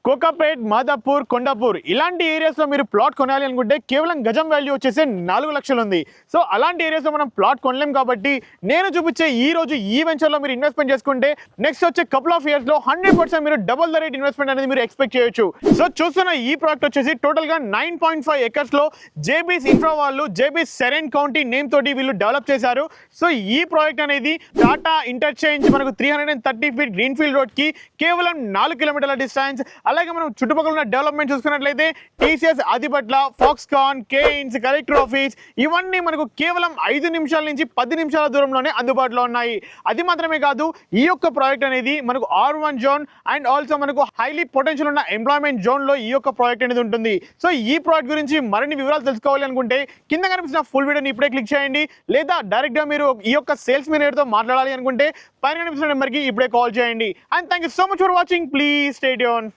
కోకాపేట్, మాదాపూర్, కొండాపూర్ ఇలాంటి ఏరియాస్లో మీరు ప్లాట్ కొనాలి అనుకుంటే కేవలం గజం వాల్యూ వచ్చేసి 4 లక్షలు ఉంది. సో అలాంటి ఏరియాస్లో మనం ప్లాట్ కొనలేం కాబట్టి నేను చూపించే ఈ రోజు ఈ వెంచర్లో మీరు ఇన్వెస్ట్మెంట్ చేసుకుంటే నెక్స్ట్ వచ్చే కపుల్ ఆఫ్ ఇయర్స్లో 100% మీరు డబుల్ ద రేట్ ఇన్వెస్ట్మెంట్ అనేది మీరు ఎక్స్పెక్ట్ చేయొచ్చు. సో చూస్తున్న ఈ ప్రాజెక్ట్ వచ్చేసి టోటల్గా 9.5 ఎకర్స్లో జేబీస్ ఇన్ఫ్రా వాళ్ళు జేబీస్ సెరెన్ కౌంటీ నేమ్ తోటి వీళ్ళు డెవలప్ చేశారు. సో ఈ ప్రాజెక్ట్ అనేది టాటా ఇంటర్చేంజ్ మనకు 330 ఫీట్ గ్రీన్ ఫీల్డ్ రోడ్కి కేవలం 4 కిలోమీటర్ల డిస్టెన్స్. అలాగే మనం చుట్టుపక్కల ఉన్న డెవలప్మెంట్ చూసుకున్నట్లయితే TCS Adibatla, Foxconn, Kaynes, collector office ఇవన్నీ మనకు కేవలం 5 నిమిషాల నుంచి 10 నిమిషాల దూరంలోనే అందుబాటులో ఉన్నాయి. అది మాత్రమే కాదు, ఈ యొక్క ప్రాజెక్ట్ అనేది మనకు R1 జోన్ అండ్ ఆల్సో మనకు హైలీ పొటెన్షియల్ ఉన్న ఎంప్లాయ్మెంట్ జోన్లో ఈ యొక్క ప్రాజెక్ట్ అనేది ఉంటుంది. సో ఈ ప్రాజెక్ట్ గురించి మరిన్ని వివరాలు తెలుసుకోవాలి అనుకుంటే కింద కనిపిస్తున్న ఫుల్ వీడియోని ఇప్పుడే క్లిక్ చేయండి, లేదా డైరెక్ట్గా మీరు ఈ యొక్క సేల్స్ మేనేజర్తో మాట్లాడాలి అనుకుంటే పైన కనిపిస్తున్న నెంబర్కి ఇప్పుడే కాల్ చేయండి. And thank you so much for watching. Please stay tune.